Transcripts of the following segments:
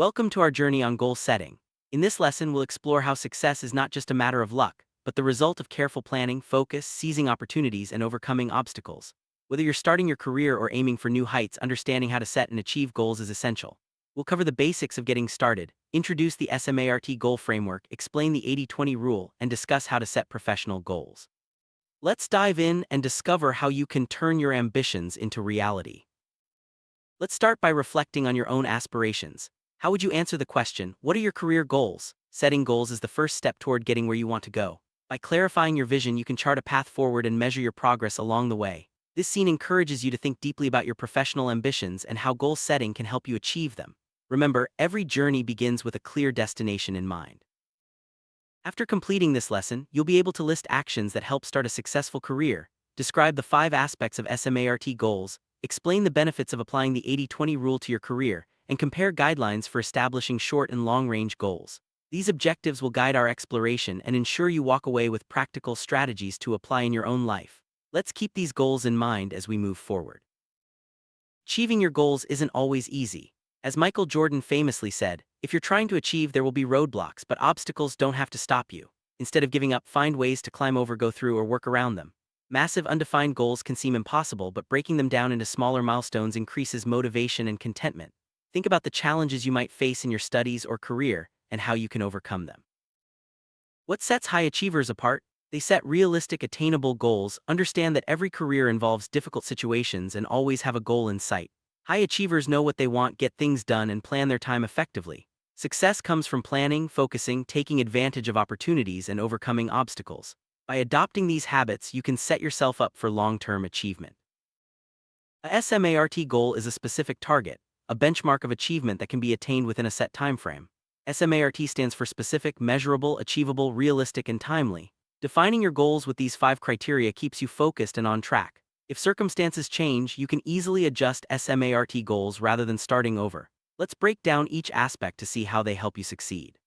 Welcome to our journey on goal setting. In this lesson, we'll explore how success is not just a matter of luck, but the result of careful planning, focus, seizing opportunities, and overcoming obstacles. Whether you're starting your career or aiming for new heights, understanding how to set and achieve goals is essential. We'll cover the basics of getting started, introduce the SMART goal framework, explain the 80-20 rule, and discuss how to set professional goals. Let's dive in and discover how you can turn your ambitions into reality. Let's start by reflecting on your own aspirations. How would you answer the question, what are your career goals? Setting goals is the first step toward getting where you want to go. By clarifying your vision, you can chart a path forward and measure your progress along the way. This scene encourages you to think deeply about your professional ambitions and how goal setting can help you achieve them. Remember, every journey begins with a clear destination in mind. After completing this lesson, you'll be able to list actions that help start a successful career, describe the 5 aspects of SMART goals, explain the benefits of applying the 80-20 rule to your career, and compare guidelines for establishing short and long-range goals. These objectives will guide our exploration and ensure you walk away with practical strategies to apply in your own life. Let's keep these goals in mind as we move forward. Achieving your goals isn't always easy. As Michael Jordan famously said, if you're trying to achieve, there will be roadblocks, but obstacles don't have to stop you. Instead of giving up, find ways to climb over, go through, or work around them. Massive undefined goals can seem impossible, but breaking them down into smaller milestones increases motivation and contentment. Think about the challenges you might face in your studies or career and how you can overcome them. What sets high achievers apart? They set realistic, attainable goals, understand that every career involves difficult situations, and always have a goal in sight. High achievers know what they want, get things done, and plan their time effectively. Success comes from planning, focusing, taking advantage of opportunities, and overcoming obstacles. By adopting these habits, you can set yourself up for long-term achievement. A SMART goal is a specific target, a benchmark of achievement that can be attained within a set time frame. SMART stands for specific, measurable, achievable, realistic, and timely. Defining your goals with these 5 criteria keeps you focused and on track. If circumstances change, you can easily adjust SMART goals rather than starting over. Let's break down each aspect to see how they help you succeed.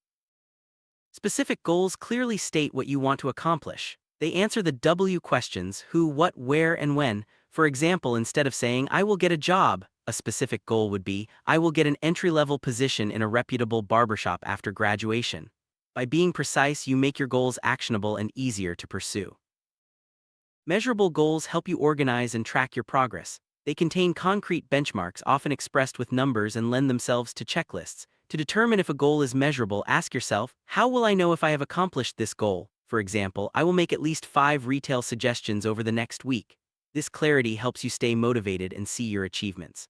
Specific goals clearly state what you want to accomplish. They answer the W questions: who, what, where, and when. For example, instead of saying, "I will get a job," a specific goal would be, "I will get an entry-level position in a reputable barbershop after graduation." By being precise, you make your goals actionable and easier to pursue. Measurable goals help you organize and track your progress. They contain concrete benchmarks, often expressed with numbers, and lend themselves to checklists. To determine if a goal is measurable, ask yourself, how will I know if I have accomplished this goal? For example, I will make at least 5 retail suggestions over the next week. This clarity helps you stay motivated and see your achievements.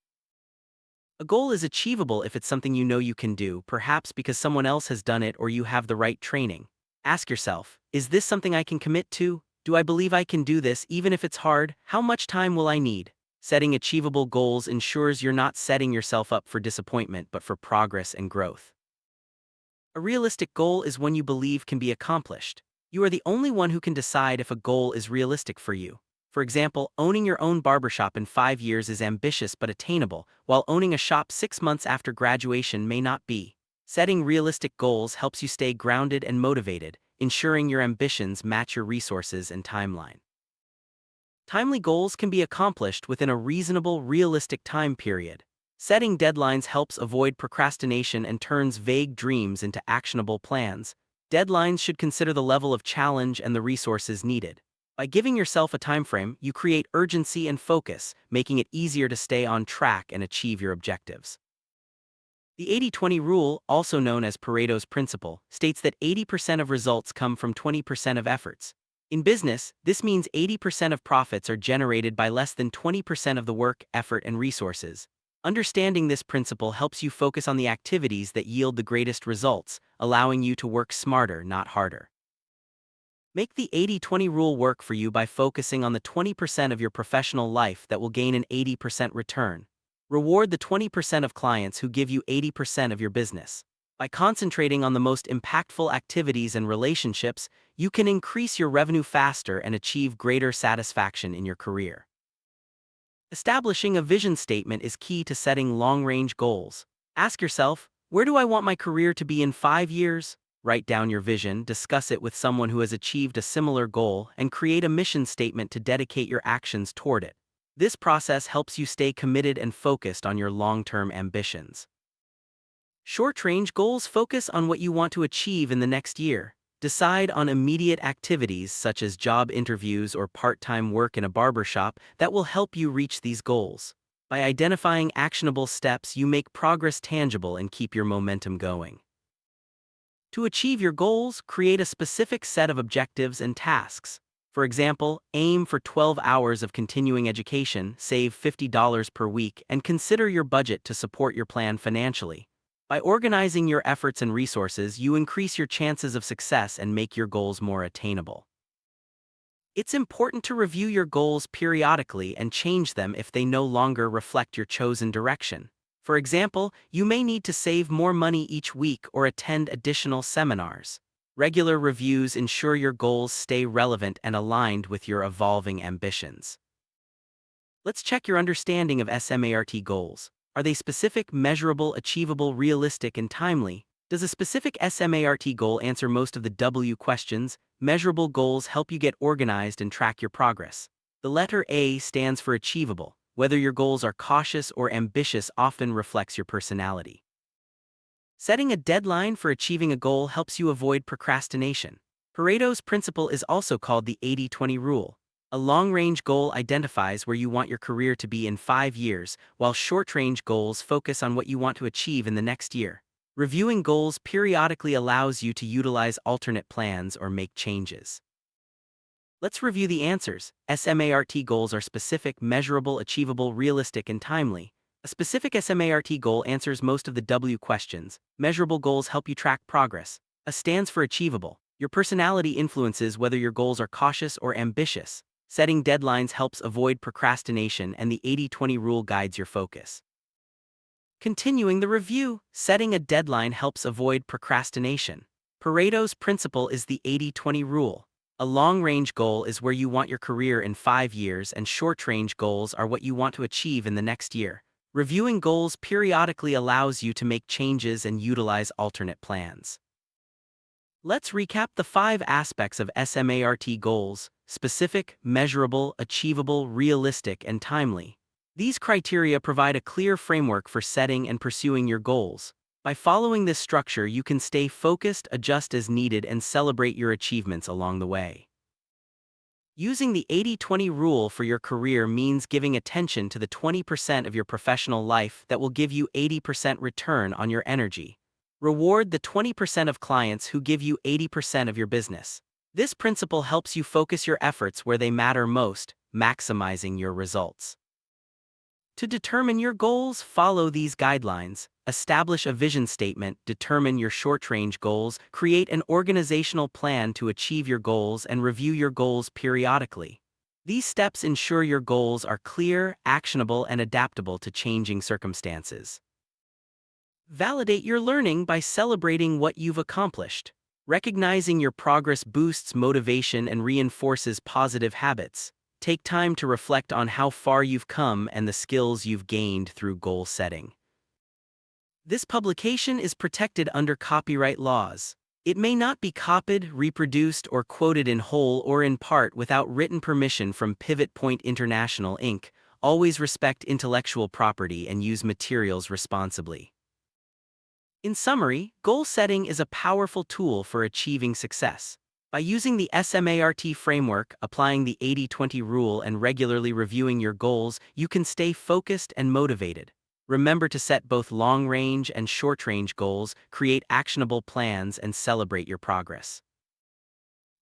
A goal is achievable if it's something you know you can do, perhaps because someone else has done it or you have the right training. Ask yourself, is this something I can commit to? Do I believe I can do this even if it's hard? How much time will I need? Setting achievable goals ensures you're not setting yourself up for disappointment but for progress and growth. A realistic goal is one you believe can be accomplished. You are the only one who can decide if a goal is realistic for you. For example, owning your own barbershop in 5 years is ambitious but attainable, while owning a shop 6 months after graduation may not be. Setting realistic goals helps you stay grounded and motivated, ensuring your ambitions match your resources and timeline. Timely goals can be accomplished within a reasonable, realistic time period. Setting deadlines helps avoid procrastination and turns vague dreams into actionable plans. Deadlines should consider the level of challenge and the resources needed. By giving yourself a time frame, you create urgency and focus, making it easier to stay on track and achieve your objectives. The 80-20 rule, also known as Pareto's principle, states that 80% of results come from 20% of efforts. In business, this means 80% of profits are generated by less than 20% of the work, effort, and resources. Understanding this principle helps you focus on the activities that yield the greatest results, allowing you to work smarter, not harder. Make the 80-20 rule work for you by focusing on the 20% of your professional life that will gain an 80% return. Reward the 20% of clients who give you 80% of your business. By concentrating on the most impactful activities and relationships, you can increase your revenue faster and achieve greater satisfaction in your career. Establishing a vision statement is key to setting long-range goals. Ask yourself, where do I want my career to be in 5 years? Write down your vision, discuss it with someone who has achieved a similar goal, and create a mission statement to dedicate your actions toward it. This process helps you stay committed and focused on your long-term ambitions. Short-range goals focus on what you want to achieve in the next year. Decide on immediate activities such as job interviews or part-time work in a barbershop that will help you reach these goals. By identifying actionable steps, you make progress tangible and keep your momentum going. To achieve your goals, create a specific set of objectives and tasks. For example, aim for 12 hours of continuing education, save $50 per week, and consider your budget to support your plan financially. By organizing your efforts and resources, you increase your chances of success and make your goals more attainable. It's important to review your goals periodically and change them if they no longer reflect your chosen direction. For example, you may need to save more money each week or attend additional seminars. Regular reviews ensure your goals stay relevant and aligned with your evolving ambitions. Let's check your understanding of SMART goals. Are they specific, measurable, achievable, realistic, and timely? Does a specific SMART goal answer most of the W questions? Measurable goals help you get organized and track your progress. The letter A stands for achievable. Whether your goals are cautious or ambitious often reflects your personality. Setting a deadline for achieving a goal helps you avoid procrastination. Pareto's principle is also called the 80-20 rule. A long-range goal identifies where you want your career to be in 5 years, while short-range goals focus on what you want to achieve in the next year. Reviewing goals periodically allows you to utilize alternate plans or make changes. Let's review the answers. SMART goals are specific, measurable, achievable, realistic, and timely. A specific SMART goal answers most of the W questions. Measurable goals help you track progress. A stands for achievable. Your personality influences whether your goals are cautious or ambitious. Setting deadlines helps avoid procrastination, and the 80-20 rule guides your focus. Continuing the review, setting a deadline helps avoid procrastination. Pareto's principle is the 80-20 rule. A long-range goal is where you want your career in 5 years, and short-range goals are what you want to achieve in the next year. Reviewing goals periodically allows you to make changes and utilize alternate plans. Let's recap the 5 aspects of SMART goals: specific, measurable, achievable, realistic, and timely. These criteria provide a clear framework for setting and pursuing your goals. By following this structure, you can stay focused, adjust as needed, and celebrate your achievements along the way. Using the 80-20 rule for your career means giving attention to the 20% of your professional life that will give you 80% return on your energy. Reward the 20% of clients who give you 80% of your business. This principle helps you focus your efforts where they matter most, maximizing your results. To determine your goals, follow these guidelines. Establish a vision statement, determine your short-range goals, create an organizational plan to achieve your goals, and review your goals periodically. These steps ensure your goals are clear, actionable, and adaptable to changing circumstances. Validate your learning by celebrating what you've accomplished. Recognizing your progress boosts motivation and reinforces positive habits. Take time to reflect on how far you've come and the skills you've gained through goal setting. This publication is protected under copyright laws. It may not be copied, reproduced, or quoted in whole or in part without written permission from Pivot Point International, Inc. Always respect intellectual property and use materials responsibly. In summary, goal setting is a powerful tool for achieving success. By using the SMART framework, applying the 80-20 rule, and regularly reviewing your goals, you can stay focused and motivated. Remember to set both long-range and short-range goals, create actionable plans, and celebrate your progress.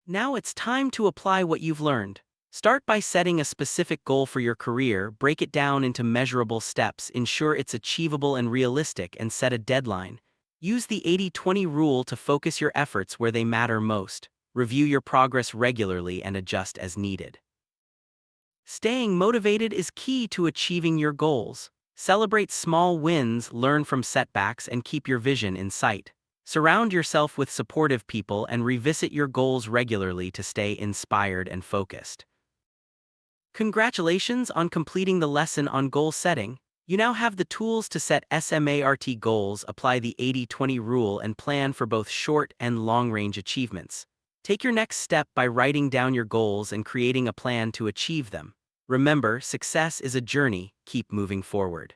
Now it's time to apply what you've learned. Start by setting a specific goal for your career, break it down into measurable steps, ensure it's achievable and realistic, and set a deadline. Use the 80-20 rule to focus your efforts where they matter most. Review your progress regularly and adjust as needed. Staying motivated is key to achieving your goals. Celebrate small wins, learn from setbacks, and keep your vision in sight. Surround yourself with supportive people and revisit your goals regularly to stay inspired and focused. Congratulations on completing the lesson on goal setting. You now have the tools to set SMART goals, apply the 80-20 rule, and plan for both short and long-range achievements. Take your next step by writing down your goals and creating a plan to achieve them. Remember, success is a journey. Keep moving forward.